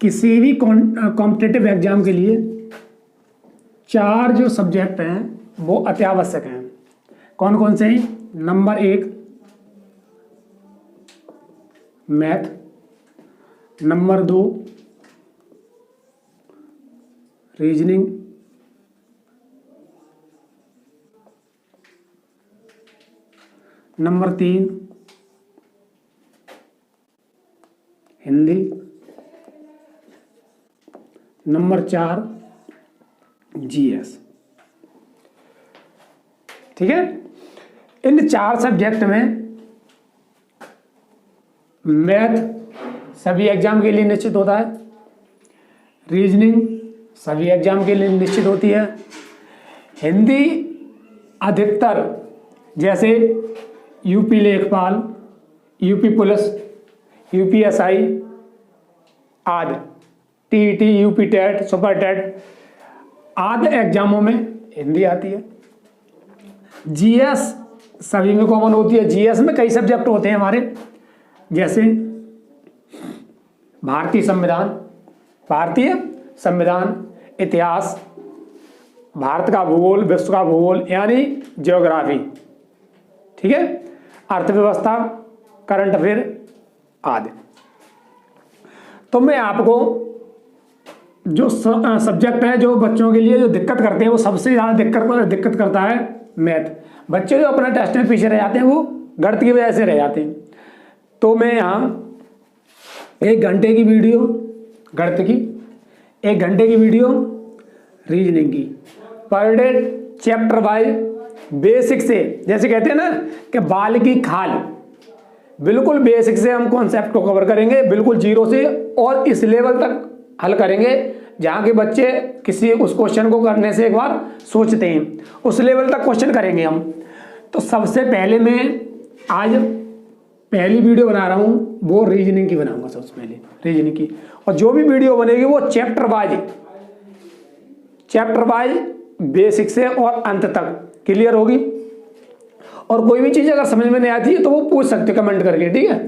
किसी भी competitive exam के लिए 4 जो सब्जेक्ट हैं वो अत्यावश्यक हैं। कौन कौन से हैं? Number 1 math, number 2 reasoning, number 3 Hindi, number 4 GS. ठीक है, इन 4 सब्जेक्ट में मैथ सभी एग्जाम के लिए निश्चित होता है, रीजनिंग सभी एग्जाम के लिए निश्चित होती है, हिंदी अधिकतर जैसे UP Lekhpal, UP police, UPSI आदि, TET, UP TET, super TET आदि एग्जामों में हिंदी आती है। जीएस सभी में कॉमन होती है। जीएस में कई सब्जेक्ट होते हैं हमारे, जैसे भारतीय संविधान, इतिहास, भारत का भूगोल, विश्व का भूगोल यानी ज्योग्राफी, ठीक है, अर्थव्यवस्था, करंट अफेयर आदि। तो मैं आपको जो सब्जेक्ट है जो बच्चों के लिए जो दिक्कत करते हैं, वो सबसे ज़्यादा दिक्कत करता है मैथ। बच्चे जो अपना टेस्ट में पीछे रह जाते हैं वो गणित की वजह से रह जाते हैं। तो मैं यहाँ 1 घंटे की वीडियो गणित की, 1 घंटे की वीडियो रीजनिंग की, per day chapter wise basic से, जैसे कहते हैं ना कि बाल की खाल, बिल्कुल बेसिक से हम कॉन्सेप्ट को कवर करेंगे, बिल्कुल जीरो से, और इस लेवल तक हल करेंगे जहाँ के बच्चे किसी उस क्वेश्चन को करने से एक बार सोचते हैं, उस लेवल तक क्वेश्चन करेंगे हम। तो सबसे पहले मैं आज पहली वीडियो बना रहा हूँ वो रीजनिंग की बनाऊंगा, सबसे पहले रीजनिंग की, और जो भी वीडियो बनेगी वो चैप्टर वाइज बेसिक से और अंत तक क्लियर होगी। और कोई भी चीज़ अगर समझ में नहीं आती है तो वो पूछ सकते कमेंट करके, ठीक है।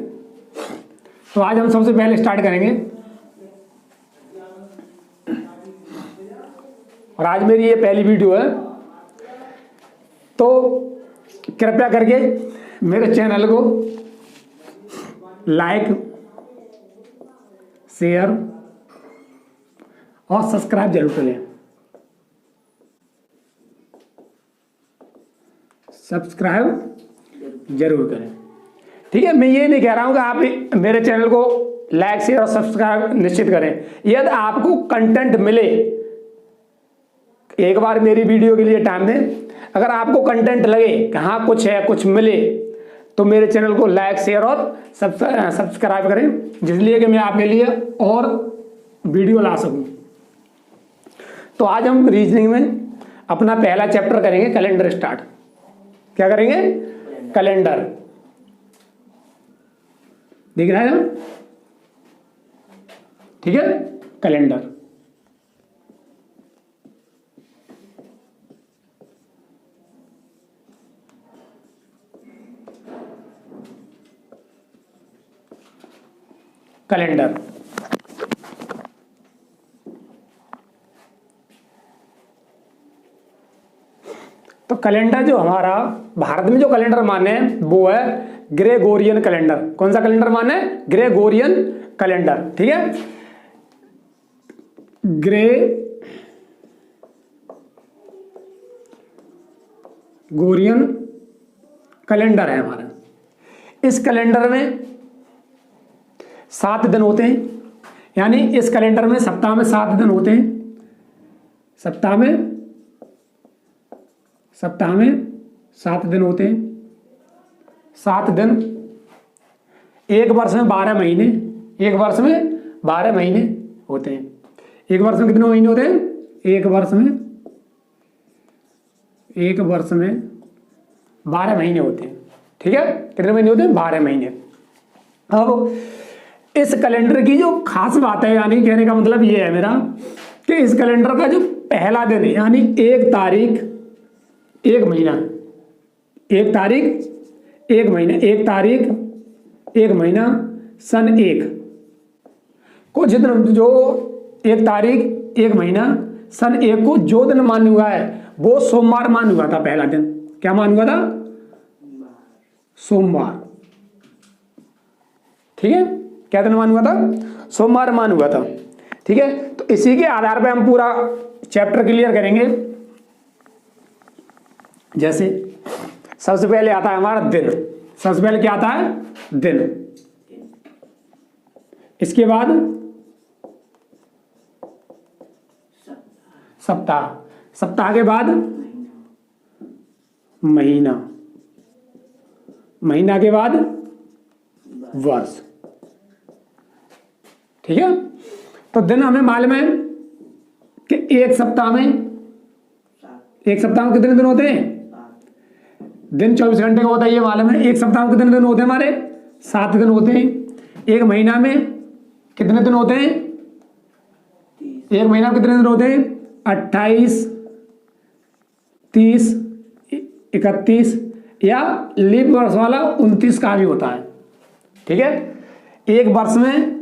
तो आज हम सबसे पहले स्टार्ट करेंगे, और आज मेरी ये पहली वीडियो है, तो कृपया करके मेरे चैनल को लाइक, शेयर और सब्सक्राइब जरूर करें। सब्सक्राइब जरूर करें, ठीक है। मैं ये नहीं कह रहा हूं कि आप मेरे चैनल को लाइक, शेयर और सब्सक्राइब निश्चित करें। यदि आपको कंटेंट मिले, एक बार मेरी वीडियो के लिए टाइम दें, अगर आपको कंटेंट लगे कि हाँ कुछ है, कुछ मिले, तो मेरे चैनल को लाइक, शेयर और सब्सक्राइब करें, जिसलिए कि मैं आपके लिए और वीडियो ला सकूं। तो आज हम रीजनिंग में अपना पहला चैप्टर करेंगे, कैलेंडर स्टार्ट। क्या करेंगे? कैलेंडर। दिख रहा है ना? ठीक है, कैलेंडर। कैलेंडर तो कैलेंडर जो हमारा भारत में जो कैलेंडर माने हैं वो है ग्रेगोरियन कैलेंडर। कौन सा कैलेंडर माने? ग्रेगोरियन कैलेंडर, ठीक है। ग्रेगोरियन कैलेंडर है हमारा। इस कैलेंडर में 7 दिन होते हैं, यानी इस कैलेंडर में सप्ताह में 7 दिन होते हैं। सप्ताह में 7 दिन होते हैं। 7 दिन, एक वर्ष में 12 महीने, एक वर्ष में 12 महीने होते हैं। एक वर्ष में कितने महीने होते हैं? एक वर्ष में 12 महीने होते हैं, ठीक है। कितने महीने होते हैं? 12 महीने। अब इस कैलेंडर की जो खास बात है, यानी कहने का मतलब ये है मेरा कि इस कैलेंडर का जो पहला दिन है, यानी 1 तारीख 1 महीना, 1 तारीख 1 महीना, 1 तारीख 1 महीना सन 1, को जिस दिन जो 1 तारीख 1 महीना सन 1 को जो दिन मान हुआ है वो सोमवार मान हुआ था। पहला दिन क्या मान हुआ था? सोमवार। ठीक है, क्या दिन मान हुआ था? सोमवार मान हुआ था। ठीक है, तो इसी के आधार पर हम पूरा चैप्टर क्लियर करेंगे। जैसे सबसे पहले आता है हमारा दिन। सबसे पहले क्या आता है? दिन। इसके बाद सप्ताह। सप्ताह के बाद महीना। महीना के बाद वर्ष। ठीक है, तो दिन हमें मालूम है कि एक सप्ताह में कितने दिन होते हैं? दिन 24 घंटे का होता है, ये मालूम है। एक सप्ताह में कितने दिन होते हैं? हमारे 7 दिन होते हैं। एक महीना में कितने दिन होते हैं? एक महीना में कितने दिन होते हैं? 28, 30, 31 या लीप वर्ष वाला 29 का भी होता है। ठीक है, एक वर्ष में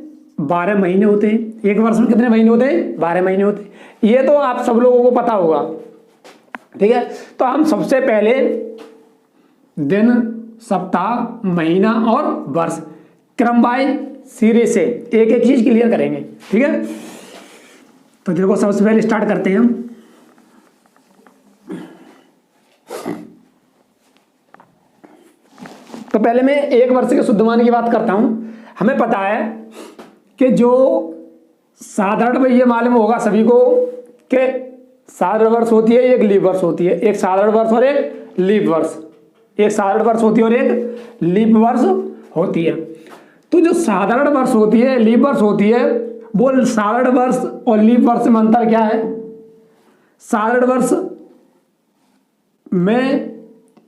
12 महीने होते हैं। एक वर्ष में कितने महीने होते हैं? 12 महीने होते हैं। ये तो आप सब लोगों को पता होगा। ठीक है, तो हम सबसे पहले दिन, सप्ताह, महीना और वर्ष क्रमवार सिरे से एक एक चीज क्लियर करेंगे। ठीक है, तो देखो सबसे पहले स्टार्ट करते हैं हम। तो पहले मैं एक वर्ष के शुद्धमान की बात करता हूं। हमें पता है कि जो साधारण, ये मालूम होगा सभी को कि साधारण वर्ष होती है, एक लीप वर्ष होती है। एक साधारण वर्ष और एक लीप वर्ष। एक साधारण वर्ष होती है और एक लीप वर्ष होती है। तो जो साधारण वर्ष होती है, लीप वर्ष होती है, वो साधारण वर्ष और लीप वर्ष में अंतर क्या है? साधारण वर्ष में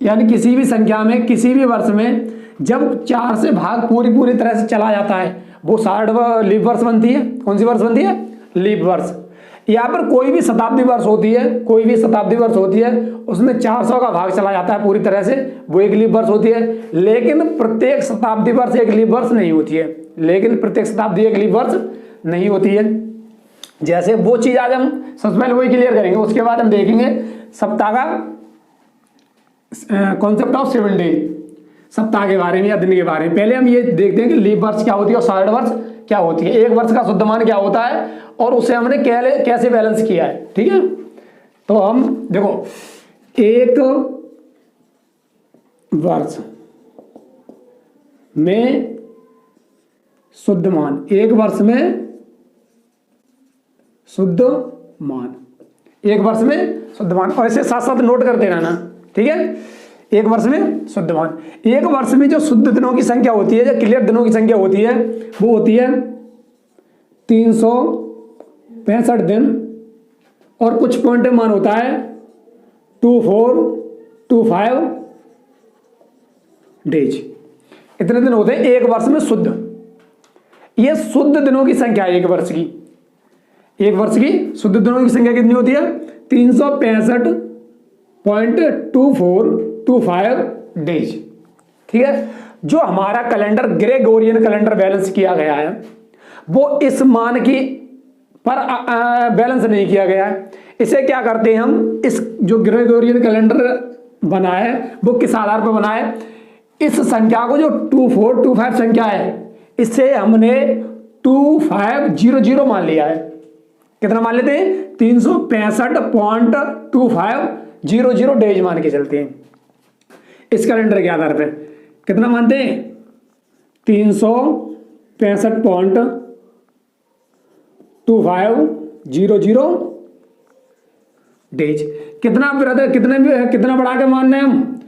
यानी किसी भी संख्या में, किसी भी वर्ष में जब 4 से भाग पूरी तरह से चला जाता है वो साधारण लीप वर्ष बनती है। कौन सी वर्ष बनती है? लीप वर्ष। यहाँ पर कोई भी शताब्दी वर्ष होती है, कोई भी शताब्दी वर्ष होती है, उसमें 400 का भाग चला जाता है पूरी तरह से, वो एक लीप वर्ष होती है। लेकिन प्रत्येक शताब्दी वर्ष एक लीप वर्ष नहीं होती है। लेकिन प्रत्येक शताब्दी एक लीप वर्ष नहीं होती है। जैसे वो चीज आज हम सबसे पहले वही क्लियर करेंगे। उसके बाद हम देखेंगे सप्ताह का कॉन्सेप्ट ऑफ 7 डे, सप्ताह के बारे में या दिन के बारे में। पहले हम ये देखते हैं कि लीप वर्ष क्या होती है और साधारण वर्ष क्या होती है। एक वर्ष का शुद्धमान क्या होता है और उसे हमने कैसे बैलेंस किया है। ठीक है, तो हम देखो एक वर्ष में शुद्धमान, एक वर्ष में शुद्धमान, एक वर्ष में शुद्धमान, और इसे साथ साथ नोट करते रहना। ठीक है, एक वर्ष में शुद्धमान। एक वर्ष में जो शुद्ध दिनों की संख्या होती है, जो क्लियर दिनों की संख्या होती है, वो होती है 365 दिन और कुछ पॉइंट मान होता है 2425 डेज। इतने दिन होते हैं एक वर्ष में शुद्ध। ये शुद्ध दिनों की संख्या है एक वर्ष की। एक वर्ष की शुद्ध दिनों की संख्या कितनी होती है? 365.2425 डेज। ठीक है, जो हमारा कैलेंडर ग्रेगोरियन कैलेंडर बैलेंस किया गया है वो इस मान की पर बैलेंस नहीं किया गया है। इसे क्या करते हैं हम, इस जो ग्रेगोरियन कैलेंडर बना है वो किस आधार पर बना है? इस संख्या को जो 2425 संख्या है इसे हमने 2500 मान लिया है। कितना मान लेते हैं? 365.2500 डेज मान के चलते हैं। इस कैलेंडर के आधार पर कितना मानते हैं? 365.2500 डेज। कितना ब्रदर, कितना बढ़ा के मानना है हम?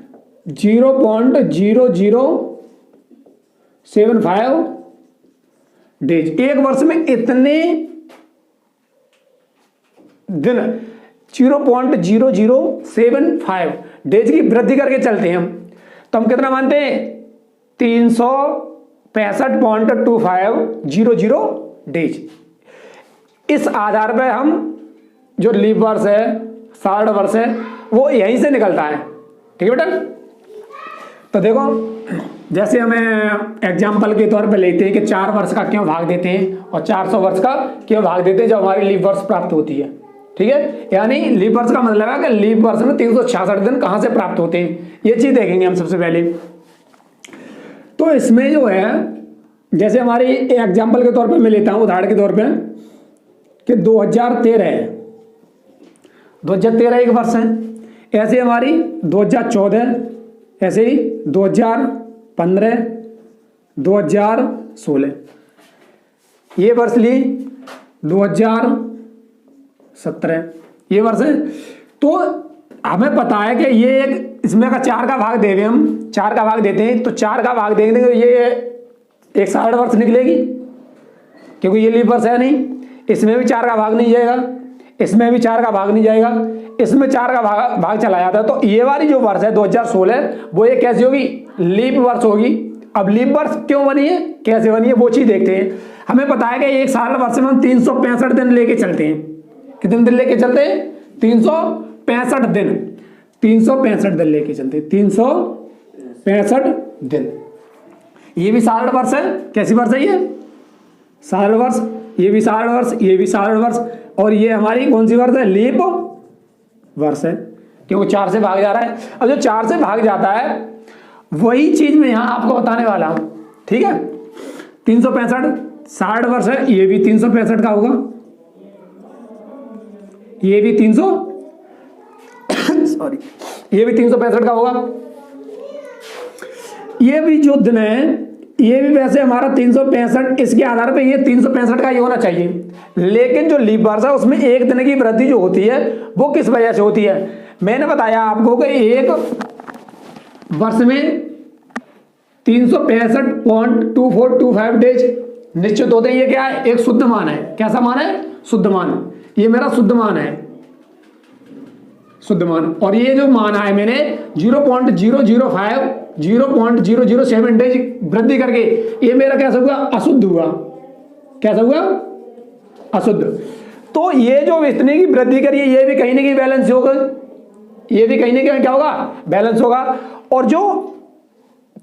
0.0075 डेज। एक वर्ष में इतने दिन 0.0075 डेज की वृद्धि करके चलते हैं हम। तो हम कितना मानते हैं? 365.2500 डेज। इस आधार पर हम जो लीप वर्ष है, साधारण वर्ष है, वो यहीं से निकलता है। ठीक है बेटा, तो देखो जैसे हमें एग्जाम्पल के तौर पे लेते हैं कि 4 वर्ष का क्यों भाग देते हैं और 400 वर्ष का क्यों भाग देते हैं जब हमारी लीप वर्ष प्राप्त होती है। ठीक है, यानी लीप वर्ष का मतलब है कि लीप वर्ष में 366 दिन कहाँ से प्राप्त होते हैं, ये चीज देखेंगे हम सबसे पहले। तो इसमें जो है जैसे हमारी एग्जाम्पल के तौर पे मैं लेता हूँ उदाहरण के तौर पे कि 2013 है, 2013 एक वर्ष है। ऐसे हमारी 2014, ऐसे ही 2015, 2016 ये वर्ष ली, 2017 ये वर्ष है। तो हमें पता है कि ये एक इसमें का 4 का भाग देवे, हम 4 का भाग देते हैं तो 4 का भाग देंगे तो ये एक 60 वर्ष निकलेगी, क्योंकि ये लीप वर्ष है नहीं। इसमें भी 4 का भाग नहीं जाएगा, इसमें भी 4 का भाग नहीं जाएगा, इसमें 4 का भाग चला जाता है। तो ये वाली जो वर्ष है 2016 वो ये कैसी होगी, लीप वर्ष होगी। अब लीप वर्ष क्यों बनी है, कैसे बनी है, वो चीज देखते हैं। हमें पता है कि एक साल वर्ष में हम 365 दिन लेके चलते हैं। कितने दिन लेके चलते हैं, 365 दिन, 365 दिन लेके चलते हैं, 365 दिन। ये भी सारण वर्ष है, कैसी वर्ष है ये, सारण वर्ष। ये भी सारण वर्ष, ये भी सारण वर्ष, और ये हमारी कौन सी वर्ष है, लीप वर्ष है, क्योंकि 4 से भाग जा रहा है। अब जो 4 से भाग जाता है वही चीज मैं यहां आपको बताने वाला हूं। ठीक है, 365 60 वर्ष है, ये भी 365 का होगा, ये भी 300 सॉरी ये भी 365 का होगा। ये भी जो दिन है ये भी वैसे हमारा 365, इसके आधार पे ये 365 का ही होना चाहिए। लेकिन जो लीप वर्ष है उसमें एक दिन की वृद्धि जो होती है वो किस वजह से होती है, मैंने बताया आपको कि एक वर्ष में 365.2425 डेज निश्चित होते हैं। ये क्या है, एक शुद्ध मान है। कैसा मान है, शुद्ध मान। ये मेरा शुद्ध मान है, शुद्ध मान। और ये जो मान है मैंने 0.005 0.007 डेज वृद्धि करके, ये मेरा कैसा हुआ, अशुद्ध हुआ। कैसा हुआ, अशुद्ध। तो ये जो इतने की वृद्धि करी है ये भी कहीं ना कहीं बैलेंस होगा, ये भी कहीं ना कहीं क्या होगा, बैलेंस होगा। और जो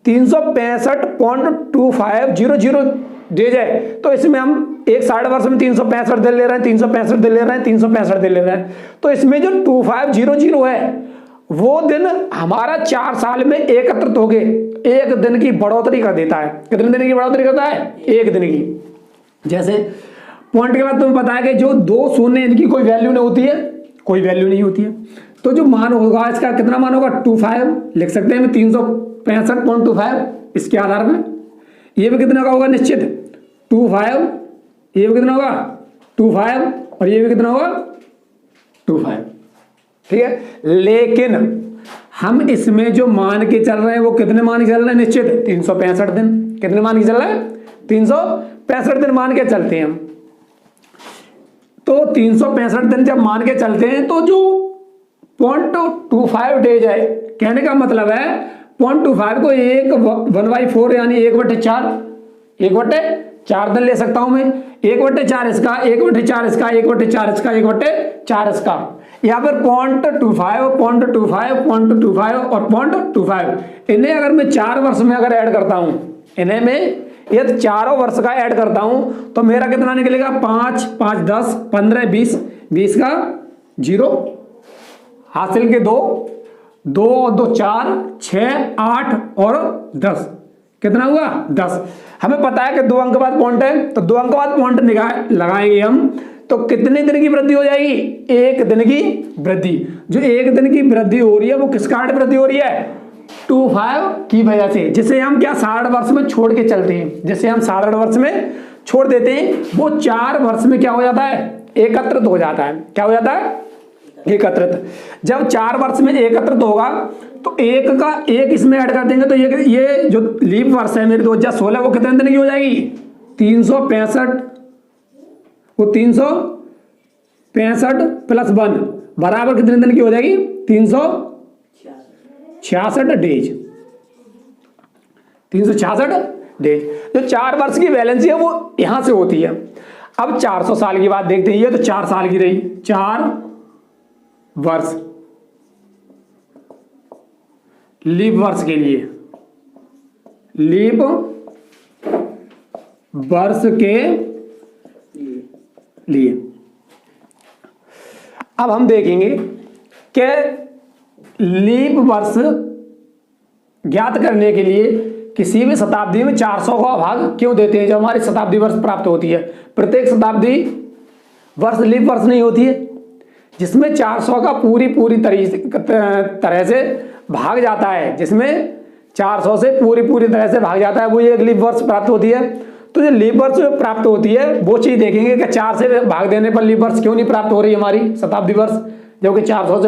365.2500 डेज है तो इसमें हम एक 60 वर्ष में 365 दिन ले रहे हैं, 365 दिन ले रहे हैं, 365 दिन ले रहे हैं। तो इसमें जो 2500 है वो दिन हमारा 4 साल में एकत्रित हो गए, एक दिन की बढ़ोतरी कर देता है। कितने दिन की बढ़ोतरी करता है, एक दिन की। जैसे पॉइंट के बाद तुम्हें पता है कि जो 2 शून्य इनकी कोई वैल्यू नहीं होती है, कोई वैल्यू नहीं होती है। तो जो मान होगा इसका कितना मान होगा, 25 लिख सकते हैं 365.25 इसके आधार पर। ये भी कितना का होगा, निश्चित 25, ये भी कितना होगा 25, और ये भी कितना होगा 25। ठीक है, लेकिन हम इसमें जो मान के चल रहे हैं वो कितने मान के चल रहे हैं, निश्चित 365 दिन। कितने मान के चल रहे हैं, 365 दिन मान के चलते हैं हम। तो 365 दिन जब मान के चलते हैं तो जो 0.25 डेज है, कहने का मतलब है 0.25 को 1/4 यानी 1/4, 1/4 दिन ले सकता हूं मैं। 1/4 इसका, 1/4 इसका, 1/4 इसका, 1/4 इसका। यहाँ पर 0.25, 0.25, 0.25 और 0.25, इन्हें अगर मैं 4 वर्ष में अगर ऐड करता हूं, इन्हें मैं ये 4 वर्ष का ऐड करता हूं तो मेरा कितना निकलेगा, 5, 5, 10, 15, 20, 20 का 0 हासिल के 2, 2 और 2 4, 6, 8 और 10, कितना हुआ 10। हमें पता है कि 2 अंक बाद पॉइंट है, तो 2 अंक बाद पॉइंट लगाएंगे हम तो कितने दिन की वृद्धि हो जाएगी, 1 दिन की वृद्धि। जो 1 दिन की वृद्धि हो रही है वो किस कारण वृद्धि हो रही है, 25 की वजह से, जिसे हम क्या 60 वर्ष में छोड़ के चलते हैं, जिसे हम 60 वर्ष में छोड़ देते हैं, वो 4 वर्ष में क्या हो जाता है, एकत्रित हो जाता है। क्या हो जाता है, एकत्रित। जब 4 वर्ष में एकत्रित होगा तो एक का एक इसमें ऐड कर देंगे तो ये जो लीप वर्ष है मेरी 2016 वो कितने दिन की हो जाएगी, 365, वो 365 + 1 बराबर कितने दिन की हो जाएगी, 366 डेज, 366 डेज। जो 4 वर्ष की वैलेंसी है वो यहां से होती है। अब 400 साल की बात देखते हैं, ये तो 4 साल की रही, 4 वर्ष लीप वर्ष के लिए, लीप वर्ष के लिए। अब हम देखेंगे कि लीप वर्ष ज्ञात करने के लिए किसी भी शताब्दी में 400 का भाग क्यों देते हैं। जब हमारी शताब्दी वर्ष प्राप्त होती है, प्रत्येक शताब्दी वर्ष लीप वर्ष नहीं होती है, जिसमें 400 का पूरी तरह से भाग जाता है, जिसमें 400 से पूरी तरह से भाग जाता है, वो ये एक लीप वर्ष प्राप्त होती है। तो जो लीप वर्ष प्राप्त होती है वो चीज देखेंगे कि 4 से भाग देने पर लीप वर्ष क्यों नहीं प्राप्त हो रही हमारी शताब्दी वर्ष, जो कि 400 से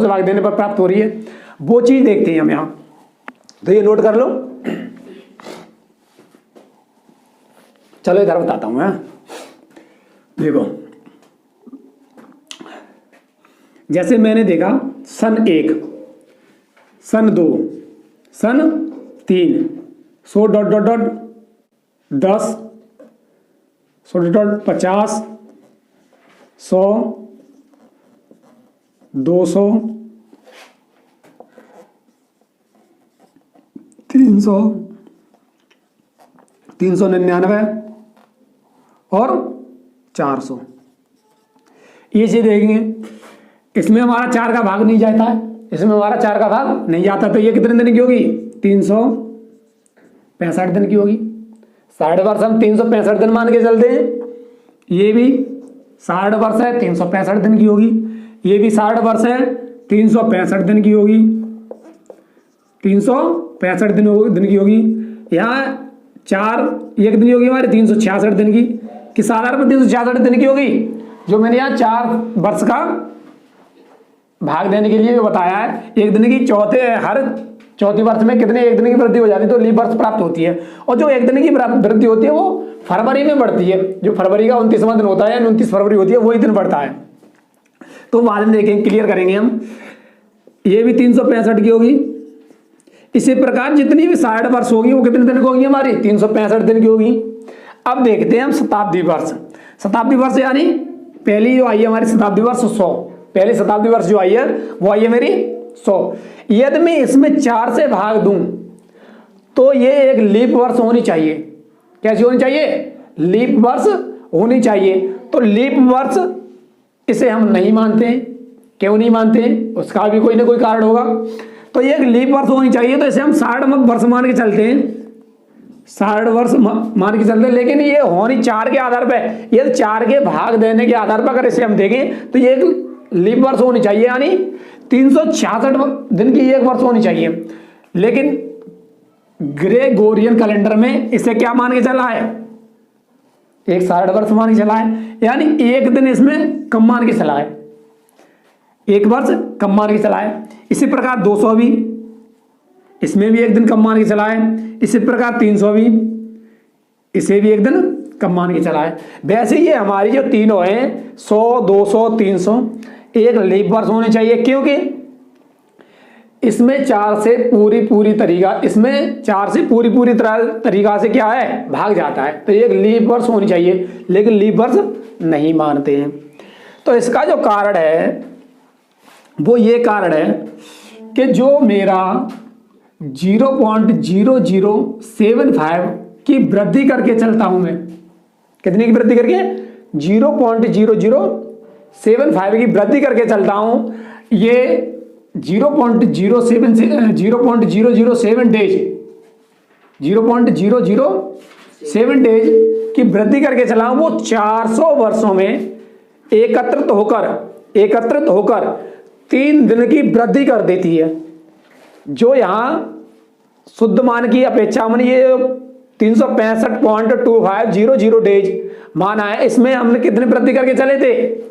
भाग देने पर प्राप्त हो रही है, वो चीज देखते हैं हम यहाँ। तो ये नोट कर लो। चलो इधर बताता हूं मैं। देखो, जैसे मैंने देखा सन 1, सन 2, सन 3, 100.10, 100.50, 100, 200, 300, 399 और 400। ये चीज देखेंगे, इसमें हमारा 4 का भाग नहीं जाता है, इसमें हमारा 4 का भाग नहीं जाता, तो ये कितने दिन की होगी? 365 दिन की होगी। 60 वर्ष हम 365 दिन मान के चलते हैं। ये भी 60 वर्ष है, 365 दिन की होगी। ये भी 60 वर्ष है, 365 दिन की होगी, 365 दिन की होगी। यहाँ 4 एक दिन की होगी हमारी 366 दिन की। किस आधार पर 366 दिन की होगी? जो मैंने यहाँ 4 वर्ष का भाग देने के लिए बताया है। एक दिन की हर चौथी वर्ष में कितने एक दिन की वृद्धि हो जाती है, तो लीप वर्ष प्राप्त होती है। और जो एक दिन की वृद्धि होती है वो फरवरी में बढ़ती है। जो फरवरी का 29वां दिन होता है, 29 फरवरी होती है, वही दिन बढ़ता है। तो बाद में देखेंगे, क्लियर करेंगे हम। ये भी 365 की होगी। इसी प्रकार जितनी भी 60 वर्ष होगी वो कितने दिन की होगी हमारी? 365 दिन की होगी। अब देखते हैं हम शताब्दी वर्ष। शताब्दी वर्ष यानी पहली जो आई है हमारी शताब्दी वर्ष 100, पहली शताब्दी वर्ष जो आई है वो आई है मेरी 100। यदि मैं इसमें 4 से भाग दूं तो ये एक लीप वर्ष होनी चाहिए। कैसी होनी चाहिए? लीप वर्ष होनी चाहिए। तो लीप वर्ष इसे हम नहीं मानते। क्यों नहीं मानते? उसका भी कोई ना कोई कारण होगा। तो ये एक लीप वर्ष होनी चाहिए, तो इसे हम 60 वर्ष मान के चलते हैं, 60 वर्ष मान के चलते हैं। लेकिन ये होनी 4 के आधार पर, ये 4 के भाग देने के आधार पर अगर इसे हम देखें तो ये एक लीप वर्ष होनी चाहिए, यानी 366 दिन की एक वर्ष होनी चाहिए। लेकिन ग्रेगोरियन कैलेंडर में इसे क्या मान के चला है? एक 60 वर्ष मान के चला है, यानी एक दिन इसमें कम मान के चला है, एक वर्ष कम मान के चला है। इसी प्रकार 200 भी, इसमें भी एक दिन कम मान के चला है। इसी प्रकार 300 भी, इसे भी एक दिन कम मान के चला है। वैसे ये हमारी जो तीनों हैं 100, 200, 300 एक लीप वर्ष होने चाहिए, क्योंकि इसमें 4 से पूरी तरीका से क्या है? भाग जाता है। तो एक लीप वर्ष होनी चाहिए, लेकिन लीप वर्ष नहीं मानते हैं। तो इसका जो कारण है वो ये कारण है कि जो मेरा 0.0075 की वृद्धि करके चलता हूं मैं, कितने की वृद्धि करके? 0.0075 की वृद्धि करके चलता हूं। ये 0.007 डेज की वृद्धि करके चला हूं। वो 400 वर्षों में एकत्रित होकर 3 दिन की वृद्धि कर देती है। जो यहाँ शुद्ध मान की अपेक्षा में ये 365.2500 डेज मान है, इसमें हमने कितने वृद्धि करके चले थे?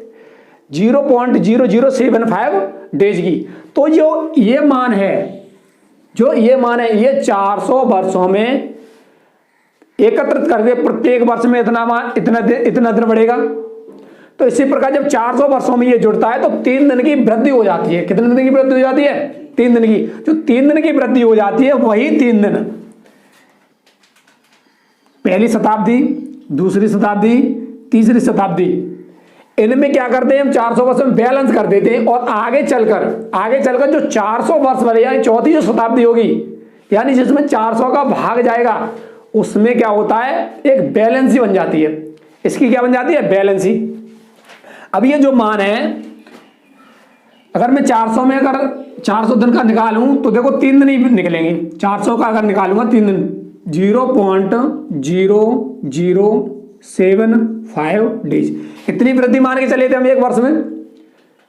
0.0075 डेज की। तो जो ये मान है ये 400 वर्षों में एकत्रित करके प्रत्येक वर्ष में इतना दिन बढ़ेगा। तो इसी प्रकार जब 400 वर्षों में ये जुड़ता है तो 3 दिन की वृद्धि हो जाती है। कितने दिन की वृद्धि हो जाती है? 3 दिन की। जो 3 दिन की वृद्धि हो जाती है वही 3 दिन पहली शताब्दी, दूसरी शताब्दी, तीसरी शताब्दी, इनमें क्या करते हैं हम? 400 वर्ष में बैलेंस कर देते हैं और आगे चलकर जो 400 वर्ष वाले यानी चौथी जो शताब्दी होगी, यानी जिसमें 400 का भाग जाएगा उसमें क्या होता है, एक बैलेंस ही बन जाती है। इसकी क्या बन जाती है, बैलेंस ही। अब ये जो मान है, अगर मैं 400 में अगर 400 दिन का निकालूं तो देखो 3 दिन ही निकलेंगे। 400 का अगर निकालूंगा 3 दिन, 0.0075 डेज, इतनी वृद्धि मान के चले थे हम एक वर्ष में,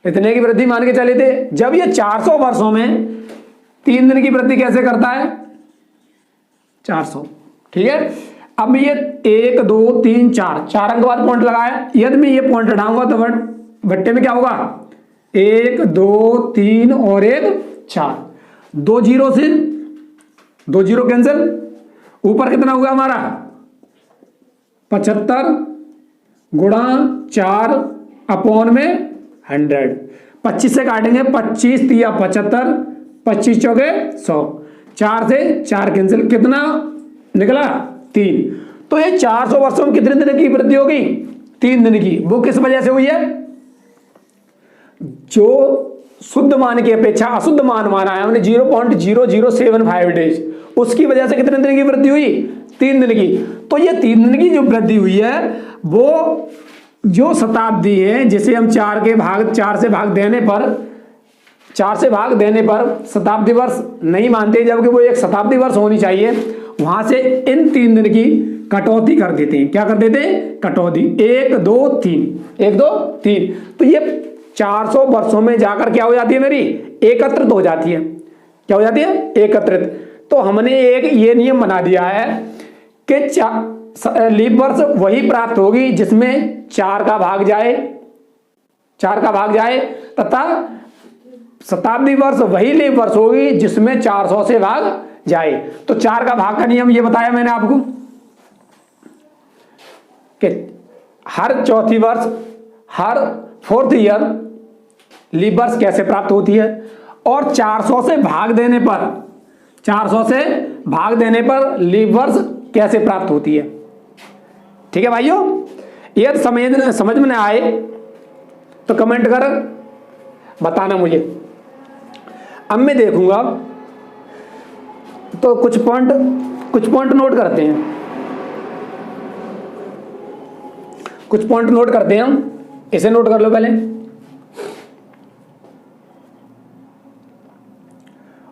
इतने की वृद्धि मान के चले थे। जब ये 400 वर्षों में 3 दिन की वृद्धि कैसे करता है, 400, ठीक है। अब ये 1 2 3 4 अंक बाद पॉइंट लगाया, यदि मैं ये पॉइंट हटाऊंगा तो बट्टे में क्या होगा, 1 2 3 और 1 4, 2 जीरो से 2 जीरो कैंसिल, ऊपर कितना हुआ हमारा 75 गुणा 4 अपॉन में 100, 25 से काटेंगे, 25 तिया 75, 25 चौके 100, 4 से 4 कैंसिल, कितना निकला 3। तो ये 400 वर्षों में कितने दिन की वृद्धि होगी, 3 दिन की। वो किस वजह से हुई है, जो शुद्ध मान की अपेक्षा अशुद्ध मान माना है हमने 0.0075 डेज, उसकी वजह से कितने दिन की वृद्धि हुई, 3 दिन की। तो ये 3 दिन की जो वृद्धि हुई है वो जो शताब्दी है, जिसे हम 4 से भाग देने पर शताब्दी वर्ष नहीं मानते, जबकि वो एक शताब्दी वर्ष होनी चाहिए, वहां से इन 3 दिन की कटौती कर देते हैं। क्या कर देते हैं, कटौती, 1 2 3, 1 2 3। तो ये 400 वर्षों में जाकर क्या हो जाती है, मेरी एकत्रित हो जाती है। क्या हो जाती है, एकत्रित। तो हमने एक ये नियम बना दिया है कि लीप वर्ष वही प्राप्त होगी जिसमें 4 का भाग जाए, तथा शताब्दी वर्ष वही लीप वर्ष होगी जिसमें 400 से भाग जाए। तो 4 का भाग का नियम ये बताया मैंने आपको कि हर चौथी वर्ष, हर 4th ईयर लीप वर्ष कैसे प्राप्त होती है, और 400 से भाग देने पर लीप वर्ष कैसे प्राप्त होती है। ठीक है भाइयों, ये समझ में आए तो कमेंट कर बताना मुझे। अब मैं देखूंगा तो कुछ पॉइंट नोट करते हैं, हम इसे नोट कर लो पहले।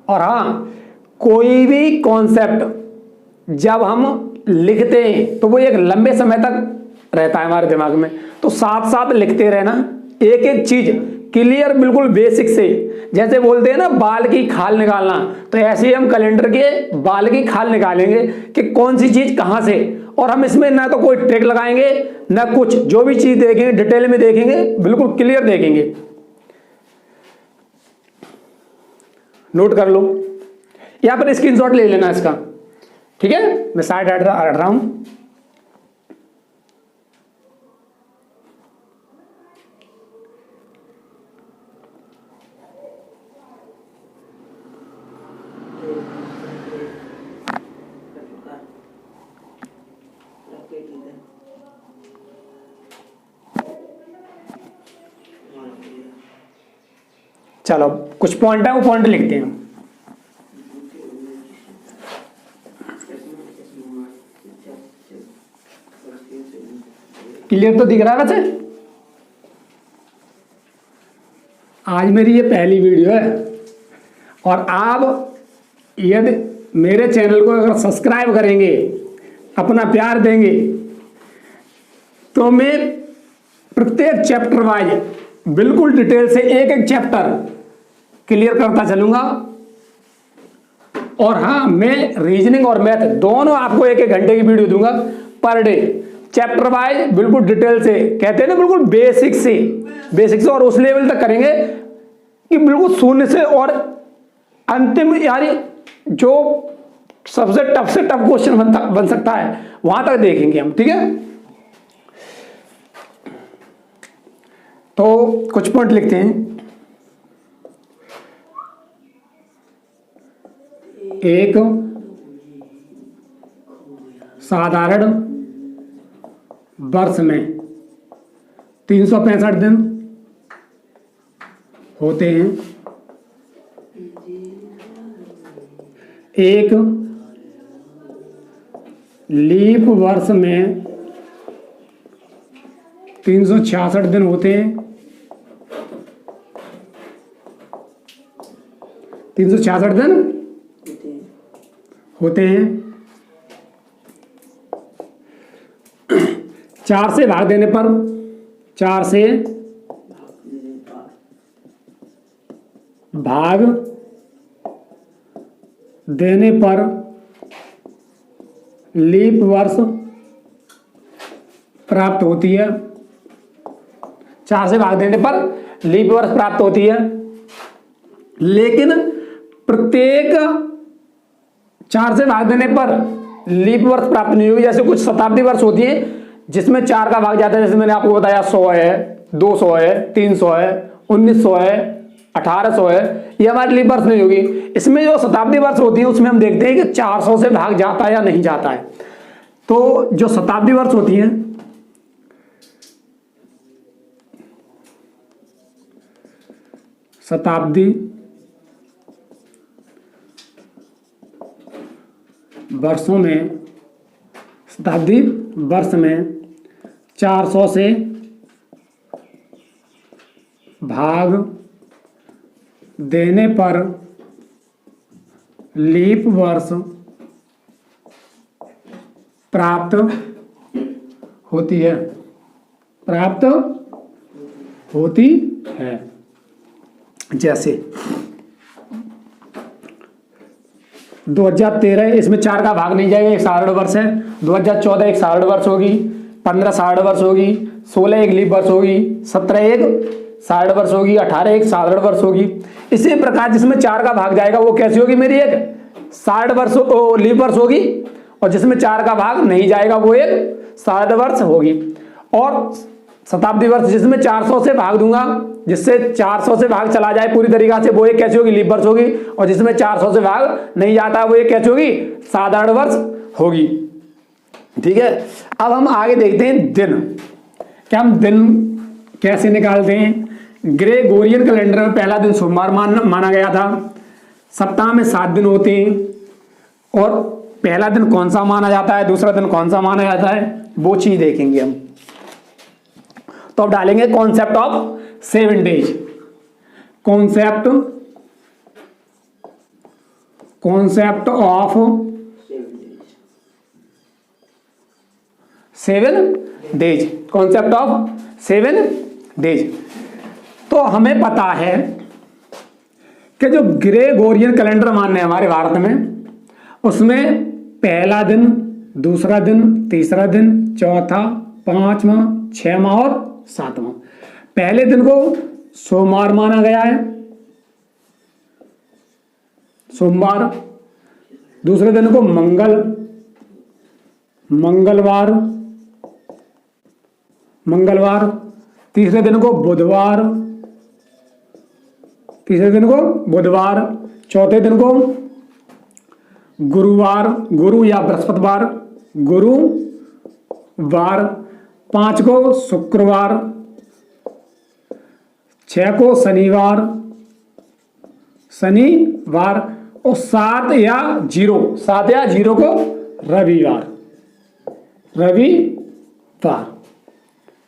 और हाँ, कोई भी कॉन्सेप्ट जब हम लिखते हैं तो वो एक लंबे समय तक रहता है हमारे दिमाग में, तो साथ साथ लिखते रहना, एक एक चीज क्लियर, बिल्कुल बेसिक से। जैसे बोलते हैं ना बाल की खाल निकालना, तो ऐसे ही हम कैलेंडर के बाल की खाल निकालेंगे कि कौन सी चीज कहां से, और हम इसमें ना तो कोई ट्रिक लगाएंगे ना कुछ, जो भी चीज देखेंगे डिटेल में देखेंगे, बिल्कुल क्लियर देखेंगे। नोट कर लो, यहां पर स्क्रीनशॉट ले लेना इसका, ठीक है। मैं साइड हट रहा हूं। चलो कुछ पॉइंट है, वो पॉइंट लिखते हैं। क्लियर तो दिख रहा है वैसे? आज मेरी ये पहली वीडियो है, और आप यदि मेरे चैनल को अगर सब्सक्राइब करेंगे, अपना प्यार देंगे, तो मैं प्रत्येक चैप्टर वाइज बिल्कुल डिटेल से एक एक चैप्टर क्लियर करता चलूंगा। और हाँ, मैं रीजनिंग और मैथ दोनों आपको 1-1 घंटे की वीडियो दूंगा पर डे, चैप्टर वाइज बिल्कुल डिटेल से, कहते हैं ना बिल्कुल बेसिक से और उस लेवल तक करेंगे कि बिल्कुल शून्य से और अंतिम, यानी जो सबसे टफ से टफ क्वेश्चन बन सकता है वहां तक देखेंगे हम, ठीक है। तो कुछ पॉइंट लिखते हैं। एक साधारण वर्ष में 365 दिन होते हैं। एक लीप वर्ष में 366 दिन होते हैं। 366 दिन होते हैं। 4 से भाग देने पर, 4 से भाग देने पर लीप वर्ष प्राप्त होती है। 4 से भाग देने पर लीप वर्ष प्राप्त होती है, लेकिन प्रत्येक 4 से भाग देने पर लीप वर्ष प्राप्त नहीं होगी। जैसे कुछ शताब्दी वर्ष होती है जिसमें 4 का भाग जाता है, जैसे मैंने आपको बताया 100 है, 200 है, 300 है, 1900 है, 1800 है, ये हमारी लीप वर्ष नहीं होगी। इसमें जो शताब्दी वर्ष होती है उसमें हम देखते हैं कि 400 से भाग जाता है या नहीं जाता है। तो जो शताब्दी वर्ष होती है, शताब्दी वर्षों में, शताब्दी वर्ष में 400 से भाग देने पर लीप वर्ष प्राप्त होती है, प्राप्त होती है। जैसे 2013, इसमें 4 का भाग नहीं जाएगा, एक साधारण वर्ष है। 2014 एक साधारण वर्ष होगी, 15 साधारण वर्ष होगी, 16 एक लीप वर्ष होगी, 17 एक साधारण वर्ष होगी, 18 एक साधारण वर्ष होगी। इसी प्रकार जिसमें 4 का भाग जाएगा वो कैसी होगी मेरी, एक साधारण वर्ष लीप वर्ष होगी, और जिसमें 4 का भाग नहीं जाएगा वो एक साधारण वर्ष होगी। और शताब्दी वर्ष जिसमें 400 से भाग दूंगा, जिससे 400 से भाग चला जाए पूरी तरीका से, वो एक कैसी होगी, लीप वर्ष होगी। और जिसमें 400 से भाग नहीं जाता वो एक कैसी होगी, साधारण वर्ष होगी। ठीक है, अब हम आगे देखते हैं दिन। क्या हम दिन कैसे निकालते हैं? ग्रेगोरियन कैलेंडर में पहला दिन सोमवार माना गया था। सप्ताह में 7 दिन होते हैं, और पहला दिन कौन सा माना जाता है, दूसरा दिन कौन सा माना जाता है, वो चीज देखेंगे हम। तो अब डालेंगे concept of 7 days. Concept of 7 days. Concept of 7 days. तो हमें पता है कि जो ग्रेगोरियन कैलेंडर मानने हमारे भारत में, उसमें पहला दिन, दूसरा दिन, तीसरा दिन, चौथा, 5वां, 6वां और 7वां। पहले दिन को सोमवार माना गया है, सोमवार। दूसरे दिन को मंगलवार। तीसरे दिन को बुधवार। चौथे दिन को गुरु या बृहस्पतिवार, गुरुवार। 5 को शुक्रवार, 6 को शनिवार, और 7 या 0 को रविवार।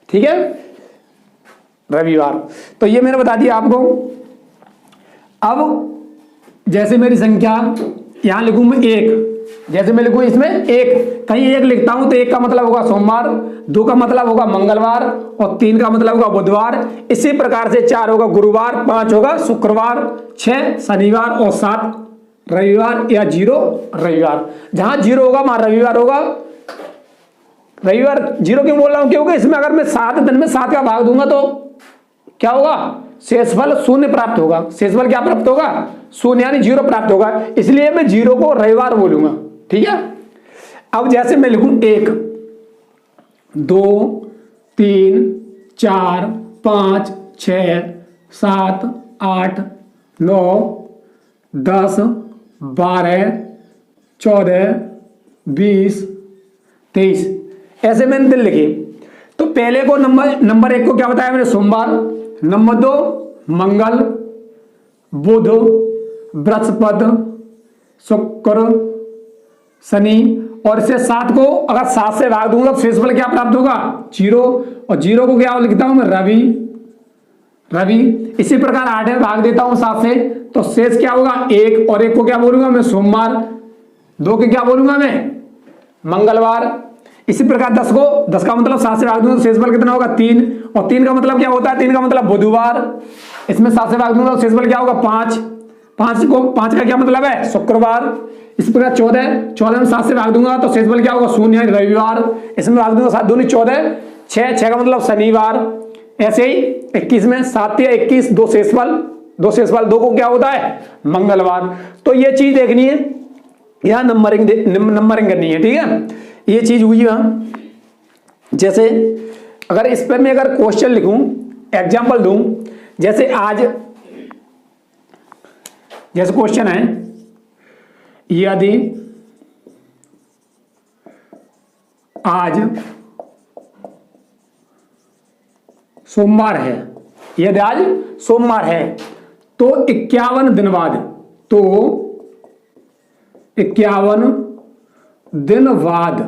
ठीक है, रविवार। तो ये मैंने बता दिया आपको। अब जैसे मेरी संख्या यहां लिखूं मैं 1, जैसे मैं लिखूं इसमें 1, कहीं 1 लिखता हूं तो 1 का मतलब होगा सोमवार, 2 का मतलब होगा मंगलवार, और 3 का मतलब होगा बुधवार। इसी प्रकार से 4 होगा गुरुवार, 5 होगा शुक्रवार, 6 शनिवार और 7 रविवार या 0 रविवार। जहां 0 होगा वहां रविवार होगा। रविवार 0 क्यों बोल रहा हूं? क्योंकि इसमें अगर मैं 7 दिन में 7 का भाग दूंगा तो क्या होगा, शेषफल 0 प्राप्त होगा। शेषफल क्या प्राप्त होगा? 0 यानी 0 प्राप्त होगा। इसलिए मैं 0 को रविवार बोलूंगा। ठीक है, अब जैसे मैं लिखूं 1, 2, 3, 4, 5, 6, 7, 8, 9, 10, 12, 14, 20, 23, ऐसे मैंने दिन लिखे। तो पहले को नंबर 1 को क्या बताया मैंने? सोमवार। नंबर 2 मंगल, बुध, बृहस्पति, शुक्र, शनि, और इसे 7 को अगर 7 से भाग दूंगा तो शेषफल क्या प्राप्त होगा? 0, और 0 को क्या लिखता हूं मैं? रवि। रवि। इसी प्रकार 8 में भाग देता हूं 7 से तो शेष क्या होगा? 1, और 1 को क्या बोलूंगा मैं? सोमवार। 2 के क्या बोलूंगा मैं? मंगलवार। इसी प्रकार 10 को, 10 का मतलब 7 से भाग दूंगा तो शेषफल कितना होगा? 3, और 3 का मतलब क्या होता है? 3 का मतलब बुधवार। इसमें 7 से भाग दूंगा तो शेषफल क्या होगा? 5। 5 का क्या मतलब है? शुक्रवार। इसी प्रकार 14 में 7 से भाग दूंगा तो शेषफल क्या होगा? 0, रविवार। इसमें भाग दूंगा 7 दूनी 14, 6 का मतलब शनिवार। ऐसे ही 21 में 7 या 21, 2 शेषफल, 2 को क्या होता है? मंगलवार। तो ये चीज देखनी है, यहां नंबरिंग करनी है, ठीक है। ये चीज हुई वहां। जैसे अगर इस पर मैं अगर क्वेश्चन लिखूं, एग्जांपल दूं, जैसे आज, जैसे क्वेश्चन है, यदि आज सोमवार है, यदि आज सोमवार है तो 51 दिन बाद, तो 51 दिन बाद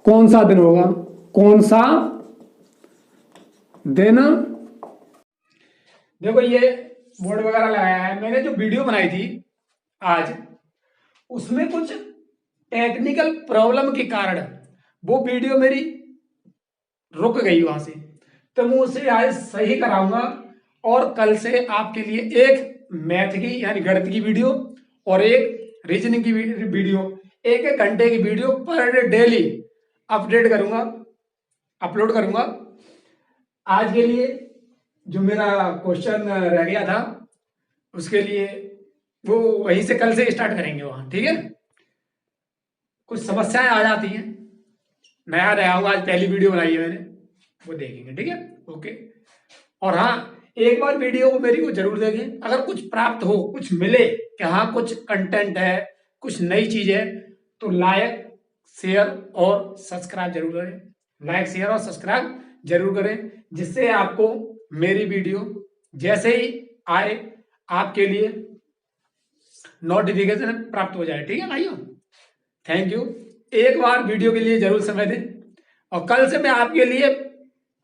कौन सा दिन होगा? कौन सा दिन? देखो ये बोर्ड वगैरह लगाया है, मैंने जो वीडियो बनाई थी आज, उसमें कुछ टेक्निकल प्रॉब्लम के कारण वो वीडियो मेरी रुक गई वहां से, तो मैं उसे आज सही कराऊंगा। और कल से आपके लिए एक मैथ की यानी गणित की वीडियो और एक रीजनिंग की वीडियो, 1-1 घंटे की video per day daily update करूंगा, अपलोड करूंगा। आज के लिए जो मेरा क्वेश्चन रह गया था उसके लिए वो वहीं से कल से स्टार्ट करेंगे वहां, ठीक है। कुछ समस्याएं आ जाती हैं, नया हूँ, आज पहली वीडियो बनाई है मैंने, वो देखेंगे, ठीक है। ओके। और हाँ, एक बार वीडियो को मेरी को जरूर देखें, अगर कुछ प्राप्त हो, कुछ मिले कि हाँ कुछ कंटेंट है, कुछ नई चीज है, तो लाइक शेयर और सब्सक्राइब जरूर करें। लाइक शेयर और सब्सक्राइब जरूर करें, जिससे आपको मेरी वीडियो जैसे ही आए आपके लिए नोटिफिकेशन प्राप्त हो जाए, ठीक है भाइयों। Thank you. एक बार वीडियो के लिए जरूर समय दें, और कल से मैं आपके लिए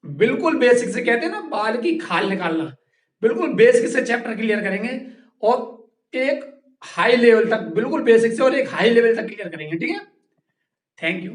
बिल्कुल बेसिक से, कहते हैं ना बाल की खाल निकालना, बिल्कुल बेसिक से चैप्टर क्लियर करेंगे, और एक हाई लेवल तक, बिल्कुल बेसिक से और एक हाई लेवल तक क्लियर करेंगे, ठीक है। Thank you.